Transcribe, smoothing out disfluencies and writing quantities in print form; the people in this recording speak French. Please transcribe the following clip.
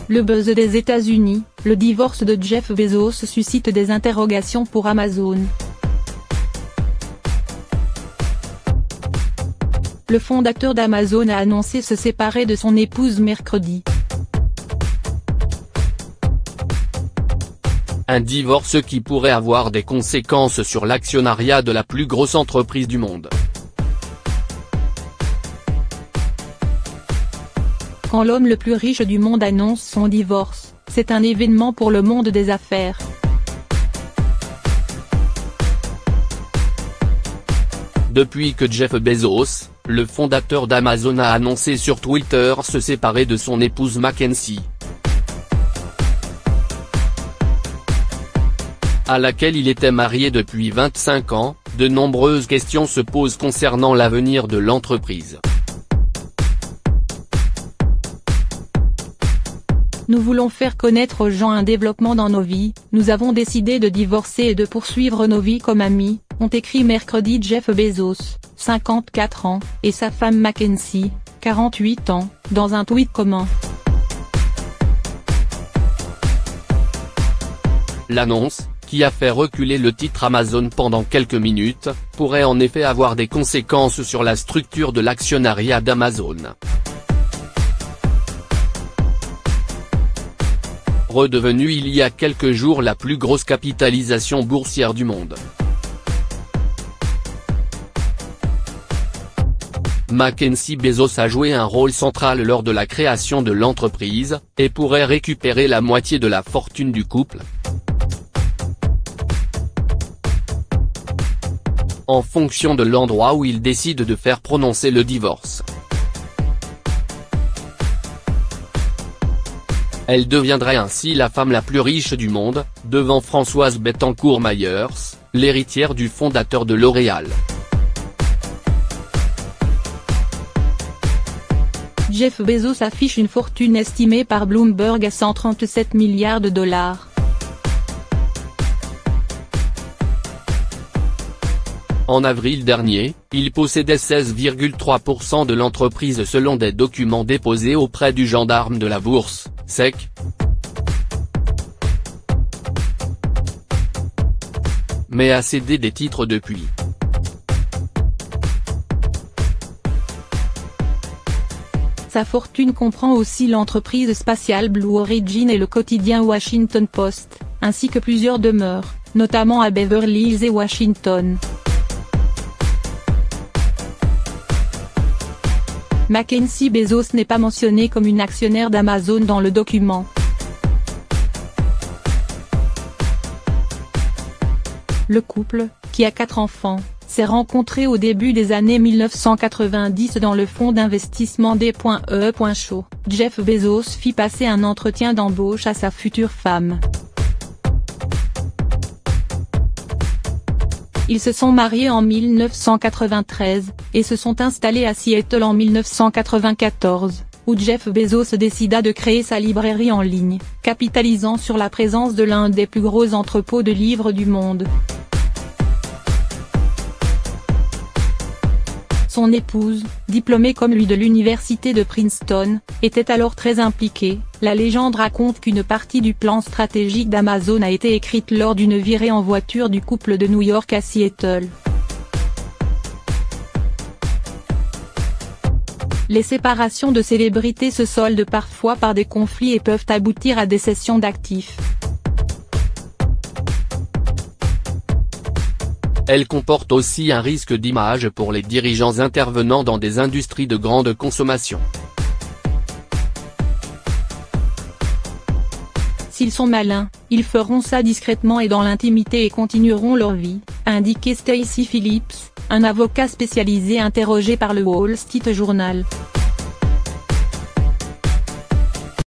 Le buzz des États-Unis, le divorce de Jeff Bezos suscite des interrogations pour Amazon. Le fondateur d'Amazon a annoncé se séparer de son épouse mercredi. Un divorce qui pourrait avoir des conséquences sur l'actionnariat de la plus grosse entreprise du monde. Quand l'homme le plus riche du monde annonce son divorce, c'est un événement pour le monde des affaires. Depuis que Jeff Bezos, le fondateur d'Amazon, a annoncé sur Twitter se séparer de son épouse Mackenzie, à laquelle il était marié depuis 25 ans, de nombreuses questions se posent concernant l'avenir de l'entreprise. Nous voulons faire connaître aux gens un développement dans nos vies, nous avons décidé de divorcer et de poursuivre nos vies comme amis, ont écrit mercredi Jeff Bezos, 54 ans, et sa femme Mackenzie, 48 ans, dans un tweet commun. L'annonce, qui a fait reculer le titre Amazon pendant quelques minutes, pourrait en effet avoir des conséquences sur la structure de l'actionnariat d'Amazon. Redevenue il y a quelques jours la plus grosse capitalisation boursière du monde. Mackenzie Bezos a joué un rôle central lors de la création de l'entreprise, et pourrait récupérer la moitié de la fortune du couple, en fonction de l'endroit où il décide de faire prononcer le divorce. Elle deviendrait ainsi la femme la plus riche du monde, devant Françoise Bettencourt-Meyers, l'héritière du fondateur de L'Oréal. Jeff Bezos affiche une fortune estimée par Bloomberg à 137 milliards de dollars. En avril dernier, il possédait 16,3% de l'entreprise selon des documents déposés auprès du gendarme de la bourse, SEC. Mais a cédé des titres depuis. Sa fortune comprend aussi l'entreprise spatiale Blue Origin et le quotidien Washington Post, ainsi que plusieurs demeures, notamment à Beverly Hills et Washington. Mackenzie Bezos n'est pas mentionnée comme une actionnaire d'Amazon dans le document. Le couple, qui a 4 enfants, s'est rencontré au début des années 1990 dans le fonds d'investissement D.E.Show. Jeff Bezos fit passer un entretien d'embauche à sa future femme. Ils se sont mariés en 1993, et se sont installés à Seattle en 1994, où Jeff Bezos décida de créer sa librairie en ligne, capitalisant sur la présence de l'un des plus gros entrepôts de livres du monde. Son épouse, diplômée comme lui de l'université de Princeton, était alors très impliquée. La légende raconte qu'une partie du plan stratégique d'Amazon a été écrite lors d'une virée en voiture du couple de New York à Seattle. Les séparations de célébrités se soldent parfois par des conflits et peuvent aboutir à des cessions d'actifs. Elle comporte aussi un risque d'image pour les dirigeants intervenant dans des industries de grande consommation. S'ils sont malins, ils feront ça discrètement et dans l'intimité et continueront leur vie, a indiqué Stacy Phillips, un avocat spécialisé interrogé par le Wall Street Journal.